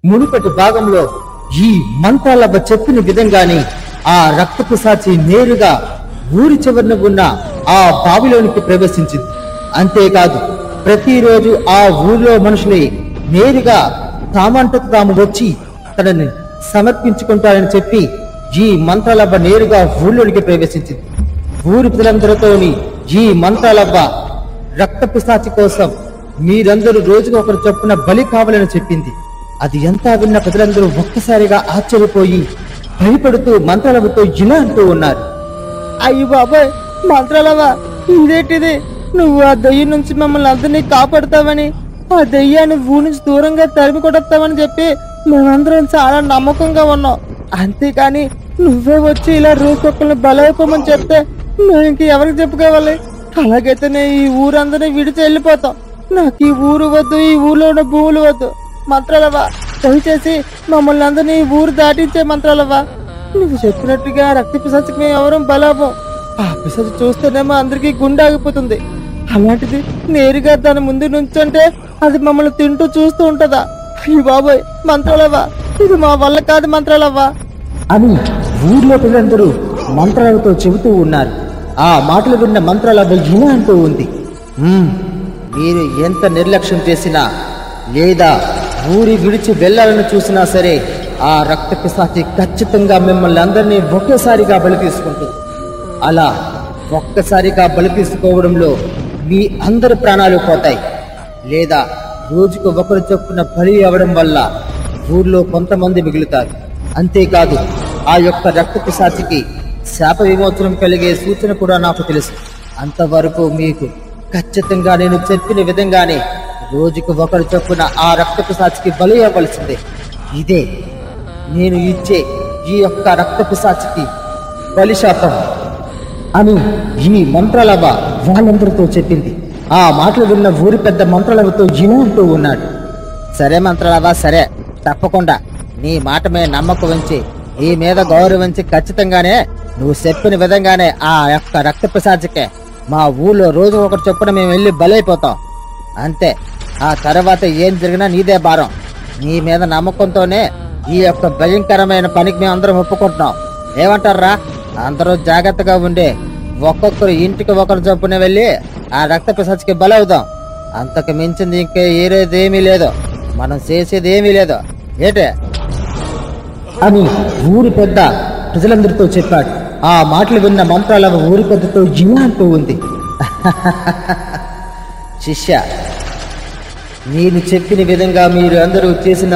మునుపటి భాగంలో ఈ మంత్రాలబ్బ చెప్పిన విధంగానే ఆ రక్తపు సాచి నేరుగా ఊరి చివరన ఉన్న ఆ బావిలోనికి ప్రవేశించింది. అంతేకాదు ప్రతిరోజు ఆ ఊరిలో మనుషులే నేరుగా తామంతకు తాము వచ్చి తనని సమర్పించుకుంటారని చెప్పి ఈ మంత్రాలబ్బ నేరుగా ఊళ్ళోనికి ప్రవేశించింది. ఊరి ప్రజలందరితోని ఈ మంత్రాలబ్బ రక్తపు సాచి కోసం మీరందరూ రోజుకు ఒకరు చొప్పున బలి కావాలని చెప్పింది. అది ఎంతా విన్న ప్రజలందరూ ఒక్కసారిగా ఆశ్చర్యపోయి భయపడుతూ మంత్రాలవ్వతో ఇలా అంటూ ఉన్నారు. అయ్యి బాబాయ్, మంత్రాలవ్వ, ఇదేంటిది? నువ్వు ఆ దెయ్యం నుంచి మమ్మల్ని అందరినీ కాపాడుతావని, ఆ దెయ్యాన్ని ఊరి నుంచి దూరంగా తరిమి కొడతావని చెప్పి మేమందరం చాలా నమ్మకంగా ఉన్నాం. అంతేకాని నువ్వే వచ్చి ఇలా రోజుకొక్కరిని బలైపోమని చెప్తే మేము ఇంక ఎవరికి చెప్పుకోవాలి? అలాగైతే నేను ఈ ఊరందరినీ విడిచి వెళ్ళిపోతాం. నాకు ఈ ఊరు వద్దు, ఈ ఊర్లో ఉన్న భూములు వద్దు. మంత్రాలవ్వ, దయచేసి మమ్మల్ని అందరినీ ఈ ఊరు దాటించే మంత్రాలవ్వ. నువ్వు చెప్పినట్టుగా రక్త పిశాచికి మేము ఎవరం బలాభం. ఆ పిశాచి చూస్తేనేమో అందరికీ గుండె ఆగిపోతుంది. అలాంటిది నేరుగా దాని ముందు నుంచంటే అది మమ్మల్ని తింటూ చూస్తూ ఉంటదా? అయ్యి బాబోయ్, మంత్రాలవ్వ, ఇది మా వల్ల కాదు మంత్రాలవ్వ అని ఊర్లో ప్రజలందరూ మంత్రాలతో చెబుతూ ఉన్నారు. ఆ మాటలు విన్న మంత్రాలవ్వ ఇలా అంటూ ఉంది. మీరు ఎంత నిర్లక్ష్యం చేసినా లేదా ఊరి విడిచి వెళ్లాలని చూసినా సరే ఆ రక్త పిశాచి ఖచ్చితంగా మిమ్మల్ని అందరినీ ఒకేసారిగా బలి తీసుకుంటుంది. అలా ఒక్కసారిగా బలి తీసుకోవడంలో మీ అందరి ప్రాణాలు పోతాయి, లేదా రోజుకు ఒకరు చొప్పున బలి అవ్వడం వల్ల ఊర్లో కొంతమంది మిగులుతారు. అంతేకాదు ఆ యొక్క రక్త పిశాచికి శాప విమోచనం కలిగే సూచన కూడా నాకు తెలుసు. అంతవరకు మీకు ఖచ్చితంగా నేను చెప్పిన విధంగానే రోజుకు ఒకరు చొప్పున ఆ రక్త పిశాచికి బలి అవ్వాల్సిందే. ఇదే నేను ఇచ్చే ఈ యొక్క రక్త పిశాచికి బలిశాపం అని ఈ మంత్రాలవ్వ వాళ్ళందరితో చెప్పింది. ఆ మాటలు విన్న ఊరి పెద్ద మంత్రాలవ్వతో ఇలా అంటూ ఉన్నాడు. సరే మంత్రాలవ్వ, సరే, తప్పకుండా నీ మాట మీద నమ్మకం ఉంచి నీ మీద గౌరవించి ఖచ్చితంగానే నువ్వు చెప్పిన విధంగానే ఆ యొక్క రక్త పిశాచికే మా ఊళ్ళో రోజు ఒకటి చొప్పున మేము వెళ్ళి బలైపోతాం. అంతే. ఆ తర్వాత ఏం జరిగినా నీదే భారం. నీ మీద నమ్మకంతోనే ఈ యొక్క భయంకరమైన పనికి మేము అందరం ఒప్పుకుంటున్నాం. ఏమంటారా? అందరూ జాగ్రత్తగా ఉండి ఒక్కొక్కరు ఇంటికి ఒకరు చొప్పున వెళ్ళి ఆ రక్త పిశాచికి బలవుదాం. అంతకు మించింది ఇంకా ఏరేదేమీ లేదు, మనం చేసేది ఏమీ లేదు. ఏటే అని ఊరి పెద్ద ప్రజలందరితో చెప్పాడు. ఆ మాటలు విన్న మంత్రాలవ్వ ఊరి పెద్దతో ఇలా అంటూ ఉంది. శిష్య, నేను చెప్పిన విధంగా మీరు అందరూ చేసిన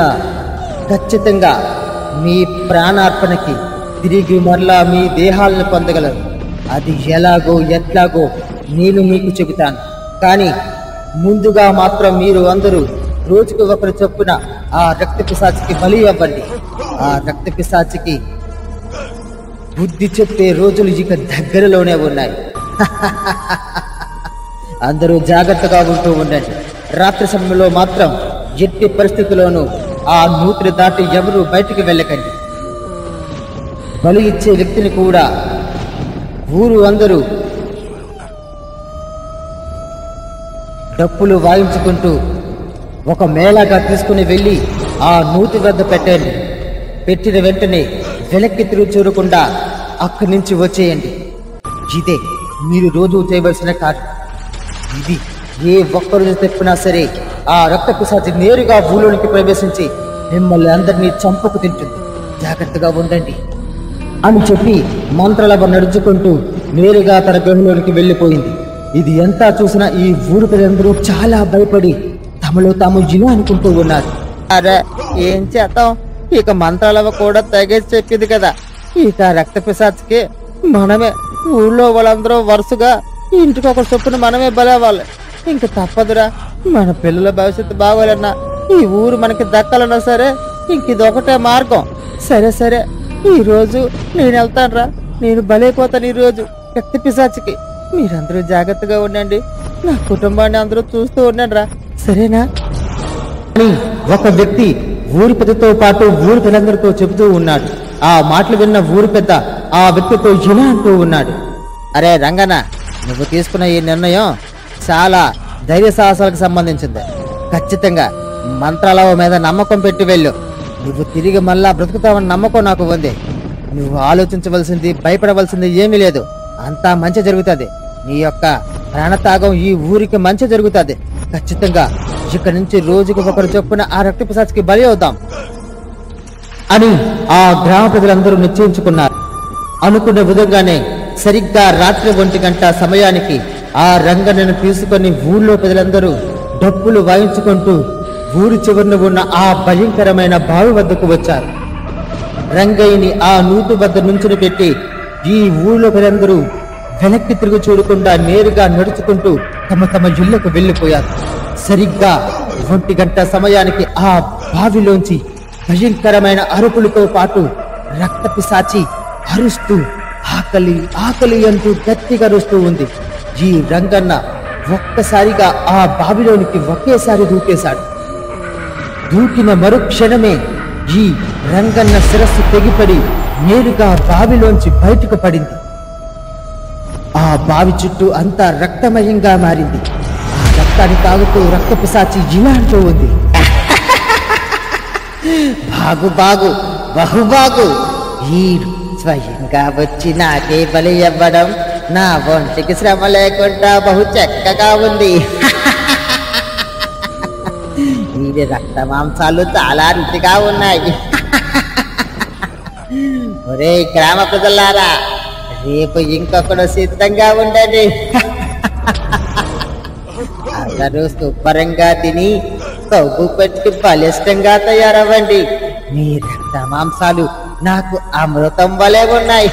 ఖచ్చితంగా మీ ప్రాణార్పణకి తిరిగి మరలా మీ దేహాలను పొందగలరు. అది ఎలాగో ఎట్లాగో నేను మీకు చెబుతాను. కానీ ముందుగా మాత్రం మీరు అందరూ రోజుకు ఒకరు చొప్పున ఆ రక్త పిశాచికి బలి అవ్వండి. ఆ రక్త పిశాచికి బుద్ధి చెప్పే రోజులు ఇక దగ్గరలోనే ఉన్నాయి. అందరూ జాగ్రత్తగా ఉంటూ ఉండండి. రాత్రి సమయంలో మాత్రం ఎట్టి పరిస్థితుల్లోనూ ఆ నూతిని దాటి ఎవరూ బయటికి వెళ్ళకండి. బలి ఇచ్చే వ్యక్తిని కూడా ఊరు అందరూ డప్పులు వాయించుకుంటూ ఒక మేళాగా తీసుకుని వెళ్ళి ఆ నూతి వద్ద పెట్టండి. పెట్టిన వెంటనే వెనక్కి తిరిగి చూడకుండా అక్కడి నుంచి వచ్చేయండి. ఇదే మీరు రోజు చేయవలసిన కార్యం. ఇది ఏ ఒక్కరోజు తెప్పినా సరే ఆ రక్త పిశాచి నేరుగా ఊళ్ళోనికి ప్రవేశించి మిమ్మల్ని అందరినీ చంపుకు తింటుంది. జాగ్రత్తగా ఉండండి అని చెప్పి మంత్రాలవ్వ నడుచుకుంటూ నేరుగా తన గృహంలోనికి వెళ్ళిపోయింది. ఇది ఎంతా చూసినా ఈ ఊరు ప్రజలందరూ చాలా భయపడి తమలో తాము ఇలా అనుకుంటూ ఉన్నారు. అరే, ఏం చేద్దాం? ఇక మంత్రాలవ్వ కూడా తెగేసి చెప్పింది కదా, ఇక రక్త పిశాచికి మనమే ఊళ్ళో వాళ్ళందరూ వరుసగా ఇంటికి ఒక చొప్పున మనమే బలవ్వాలి. ఇంక తప్పదురా. మన పిల్లల భవిష్యత్తు బాగోలన్నా ఈ ఊరు మనకి దక్కాలన్నా సరే ఇంక ఇదొకటే మార్గం. సరే సరే, ఈ రోజు నేను వెళ్తానురా. నేను బలైపోతాను ఈ రోజు రక్త పిశాచికి. మీరందరూ జాగ్రత్తగా ఉండండి. నా కుటుంబాన్ని అందరూ చూస్తూ ఉండండి రా, సరేనా? అని ఒక వ్యక్తి ఊరి పెద్దతో పాటు ఊరి పిల్లలందరితో చెబుతూ ఉన్నాడు. ఆ మాటలు విన్న ఊరి పెద్ద ఆ వ్యక్తితో ఇలా అంటూ ఉన్నాడు. అరే రంగన్న, నువ్వు తీసుకున్న ఈ నిర్ణయం చాలా ధైర్య సాహసాలకు సంబంధించింది. ఖచ్చితంగా మంత్రాలవ్వ మీద నమ్మకం పెట్టి వెళ్ళు. నువ్వు తిరిగి మళ్ళా బ్రతుకుతావని నమ్మకం నాకు ఉంది. నువ్వు ఆలోచించవలసింది, భయపడవలసింది ఏమీ లేదు. అంతా మంచి జరుగుతుంది. నీ యొక్క ప్రాణత్యాగం ఈ ఊరికి మంచి జరుగుతుంది. ఖచ్చితంగా ఇక్కడి నుంచి రోజుకు ఒకరు చొప్పున ఆ రక్తపిశాచికి బలి అవుతాం అని ఆ గ్రామ ప్రజలందరూ నిశ్చయించుకున్నారు. అనుకున్న విధంగానే సరిగ్గా రాత్రి 1 గంట సమయానికి ఆ రంగన్నను తీసుకొని ఊళ్ళో ప్రజలందరూ డప్పులు వాయించుకుంటూ ఊరి చివరన ఉన్న ఆ భయంకరమైన బావి వద్దకు వచ్చారు. రంగయ్యని ఆ నూతు వద్ద నుంచుని పెట్టి ఈ ఊళ్ళో ప్రజలందరూ వెనక్కి తిరిగి చూడకుండా నేరుగా నడుచుకుంటూ తమ తమ ఇళ్లకు వెళ్లిపోయారు. సరిగ్గా 1 గంట సమయానికి ఆ బావిలోంచి భయంకరమైన అరుపులతో పాటు రక్తపిశాచి అరుస్తూ ఆకలి ఆకలి అంటూ గట్టిగా అరుస్తూ ఉంది. ఈ రంగన్న ఒక్కసారిగా ఆ బావిలోనికి ఒకేసారి దూకేశాడు. దూకిన మరుక్షణమే ఈ రంగన్న శిరస్సు తెగిపడి నేరుగా బావిలోంచి బయటకు పడింది. ఆ బావి చుట్టూ అంతా రక్తమయంగా మారింది. ఆ రక్తాన్ని తాగుతూ రక్తపిశాచి ఇలా అంటూ ఉంది, బాగు బాగు బహుబాగు, ఈ స్వయంగా వచ్చి నాకే బలి ఇవ్వడం నా ఒంటికి శ్రమ లేకుండా బహు చక్కగా ఉంది. ఈ రక్త మాంసాలు చాలా రుచిగా ఉన్నాయి. ఒరే గ్రామ ప్రజలారా, రేపు ఇంకొకడు సిద్ధంగా ఉండండి. అందరూ శుభ్రంగా తిని కొవ్వు పెట్టి బలిష్టంగా తయారవ్వండి. మీ రక్త మాంసాలు నాకు అమృతం వలె ఉన్నాయి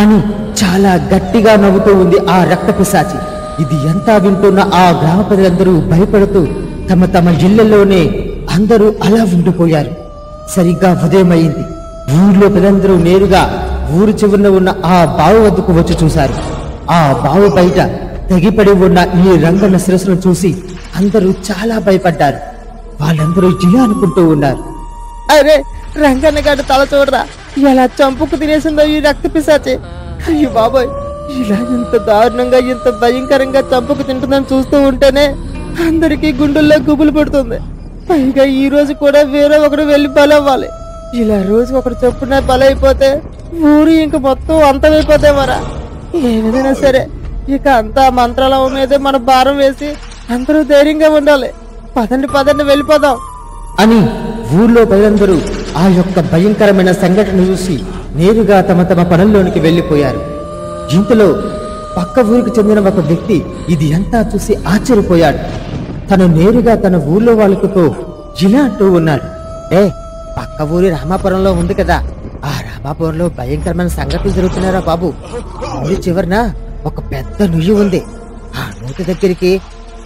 అని చాలా గట్టిగా నవ్వుతూ ఉంది ఆ రక్తపిశాచి. ఇది ఎంతా వింటున్న ఆ గ్రామ ప్రజలందరూ భయపడుతూ తమ తమ ఇళ్లలోనే అందరూ అలా ఉండిపోయారు. సరిగ్గా ఉదయం అయింది. ఊర్లో ప్రజలందరూ నేరుగా ఊరు చివరన ఉన్న ఆ బావి వద్దకు వచ్చి చూశారు. ఆ బావి బయట తెగిపడి ఉన్న ఈ రంగన్న శిరస్సును చూసి అందరూ చాలా భయపడ్డారు. వాళ్ళందరూ ఇలా అనుకుంటూ ఉన్నారు, అరే రంగన్న గడ్డ తల చూడరా, ఎలా చంపుకు తినేసిందో ఈ రక్తపిశాచి. అయ్యో బాబోయ్, ఇలా ఇంత దారుణంగా ఇంత భయంకరంగా చంపుకు తింటుందని చూస్తూ ఉంటేనే అందరికీ గుండెల్లో గుబులు పడుతుంది. పైగా ఈ రోజు కూడా వేరే ఒకడు వెళ్ళి బలవ్వాలి. ఇలా రోజు ఒకడు చొప్పున బలైపోతే ఊరు ఇంక మొత్తం అంతమైపోతే మరా. ఏ విధంగా సరే ఇక అంతా మంత్రాల మీదే మన భారం వేసి అందరూ ధైర్యంగా ఉండాలి. పదండి పదండి వెళ్ళిపోదాం అని ఊర్లో ప్రజలందరూ ఆ యొక్క భయంకరమైన సంఘటన చూసి నేరుగా తమ తమ పనుల్లోనికి వెళ్లిపోయారు. ఇంతలో పక్క ఊరికి చెందిన ఒక వ్యక్తి ఇది అంతా చూసి ఆశ్చర్యపోయాడు. తను నేరుగా తన ఊర్లో వాళ్ళతో ఇలా అంటూ ఉన్నాడు, పక్క ఊరి రామాపురంలో ఉంది కదా, ఆ రామాపురంలో భయంకరమైన సంఘటనలు జరుగుతున్నారా బాబు. ఊరి చివరన ఒక పెద్ద నుయ్యి ఉంది. ఆ నూతి దగ్గరికి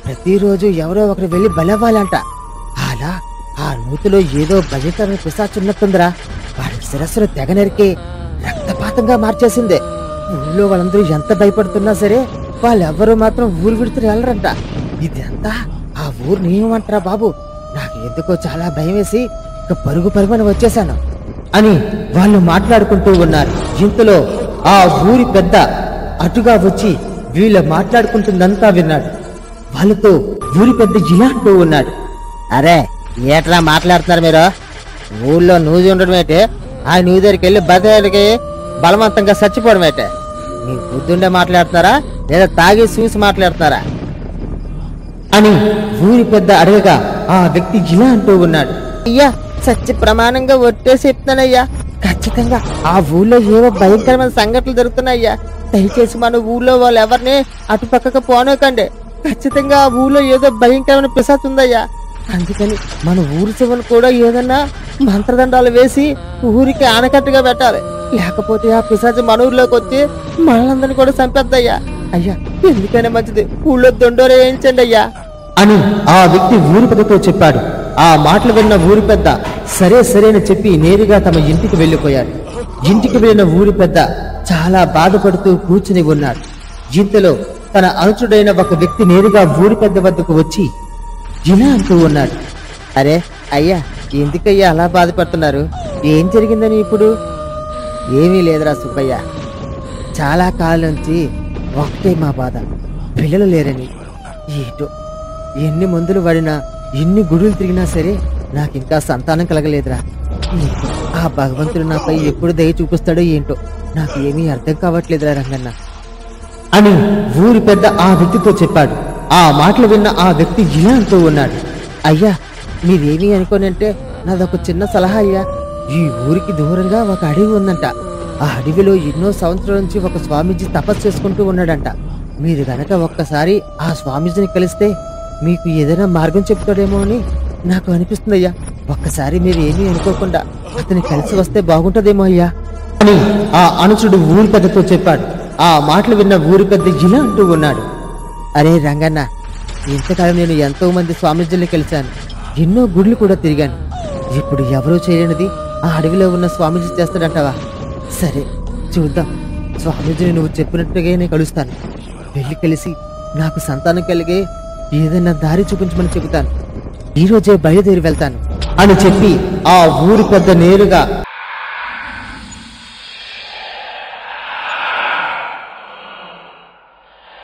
ప్రతిరోజు ఎవరో ఒకరు వెళ్లి బలవ్వాలంట. అలా ఆ నూతిలో ఏదో భయంకరమైన పిశాచు ఉన్నట్టుందిరా. వాడి శిరస్సును తెగ నరికి రక్తపాతంగా మార్చేసింది. ఊళ్ళో వాళ్ళందరూ ఎంత భయపడుతున్నా సరే వాళ్ళెవ్వరూ మాత్రం ఊరు విడిచి వెళ్ళరంట. ఇదంతా ఆ ఊరు నియమంటారా బాబు. నాకు ఎందుకో చాలా భయం వేసి ఇక పరుగు పరుగుని వచ్చేశాను అని వాళ్ళు మాట్లాడుకుంటూ ఉన్నారు. ఇంతలో ఆ ఊరి పెద్ద అటుగా వచ్చి వీళ్ళ మాట్లాడుకుంటుందంతా విన్నాడు. వాళ్ళతో ఊరి పెద్ద ఇలా అంటూ ఉన్నాడు, అరే ఏట్లా మాట్లాడుతున్నారు మీరు? ఊళ్ళో నూజి ఉండడం ఏంటి? ఆ నూజి దగ్గరికి వెళ్ళి బతకి బలవంతంగా చచ్చిపోవడం ఏంటి? మీ బుద్ధుండే మాట్లాడుతున్నారా లేదా తాగి చూసి మాట్లాడుతున్నారా అని ఊరి పెద్ద అడగగా ఆ వ్యక్తి ఇలా అంటూ ఉన్నాడు, అయ్యా సత్య ప్రమాణంగా ఒట్టేసి చెప్తానయ్యా, ఖచ్చితంగా ఆ ఊళ్ళో ఏవో భయంకరమైన సంఘటనలు జరుగుతున్నాయ్యా. దయచేసి మన ఊళ్ళో వాళ్ళు ఎవరిని అటుపక్కకు పోనకండి. ఖచ్చితంగా ఆ ఊళ్ళో ఏదో భయంకరమైన పిశాచు ఉందయ్యా. అందుకని మన ఊరి చివరి కూడా ఏదన్నా మంత్రదండాలు వేసి ఊరికి ఆనకట్టుగా పెట్టాలి. లేకపోతే ఆ పిశాచు మన ఊర్లోకి వచ్చి మనలందరినీ కూడా చంపేద్దయ్యా. అయ్యా ఎందుకైనా మంచిది ఊళ్ళో దొండోరే వేయించండి అయ్యా అని ఆ వ్యక్తి ఊరి పెద్దతో చెప్పాడు. ఆ మాటలు విన్న ఊరి పెద్ద సరే సరేని చెప్పి నేరుగా తమ ఇంటికి వెళ్లిపోయాడు. ఇంటికి వెళ్లిన ఊరి పెద్ద చాలా బాధపడుతూ కూర్చుని ఉన్నాడు. ఇంతలో తన అనుచుడైన ఒక వ్యక్తి నేరుగా ఊరి పెద్ద వద్దకు వచ్చి ఇలా అంటూ ఉన్నాడు, అరే అయ్యా ఎందుకయ్యా అలా బాధపడుతున్నారు? ఏం జరిగిందని ఇప్పుడు? ఏమీ లేదురా సుబ్బయ్య, చాలా కాలం నుంచి ఒకటే మా బాధ, పిల్లలు లేరని. ఏటో ఎన్ని మందులు వాడినా ఎన్ని గుడులు తిరిగినా సరే నాకింకా సంతానం కలగలేదురా. ఏంటో ఆ భగవంతుడు నాపై ఎప్పుడు దయ చూపిస్తాడో ఏంటో నాకు ఏమీ అర్థం కావట్లేదురా రంగన్న అని ఊరి పెద్ద ఆ వ్యక్తితో చెప్పాడు. ఆ మాటలు విన్న ఆ వ్యక్తి ఇలా అంటూ ఉన్నాడు. అయ్యా, మీరేమీ అనుకోనంటే నాదొక చిన్న సలహా అయ్యా. ఈ ఊరికి దూరంగా ఒక అడవి ఉందంట. ఆ అడవిలో ఎన్నో సంవత్సరాల నుంచి ఒక స్వామీజీ తపస్సు చేసుకుంటూ ఉన్నాడంట. మీరు గనక ఒక్కసారి ఆ స్వామీజీని కలిస్తే మీకు ఏదైనా మార్గం చెప్తాడేమో అని నాకు అనిపిస్తుందయ్యా. ఒక్కసారి మీరు ఏమీ అనుకోకుండా అతని కలిసి వస్తే బాగుంటుందేమో అయ్యా అని ఆ అనుచుడు ఊరి పెద్దతో చెప్పాడు. ఆ మాటలు విన్న ఊరి పెద్ద ఇలా అంటూ ఉన్నాడు. అరే రంగన్న, ఇంతకాలం నేను ఎంతో మంది స్వామీజీని కలిశాను, ఎన్నో గుళ్ళు కూడా తిరిగాను. ఇప్పుడు ఎవరూ చేయలేనిది ఆ అడవిలో ఉన్న స్వామీజీ చేస్తాడంటావా? సరే చూద్దాం. స్వామీజీని నువ్వు చెప్పినట్టుగా నేను కలుస్తాను. వెళ్ళి కలిసి నాకు సంతానం కలిగే ఏదైనా దారి చూపించమని చెబుతాను. ఈ రోజే బయలుదేరి వెళ్తాను అని చెప్పి ఆ ఊరి పెద్ద నేరుగా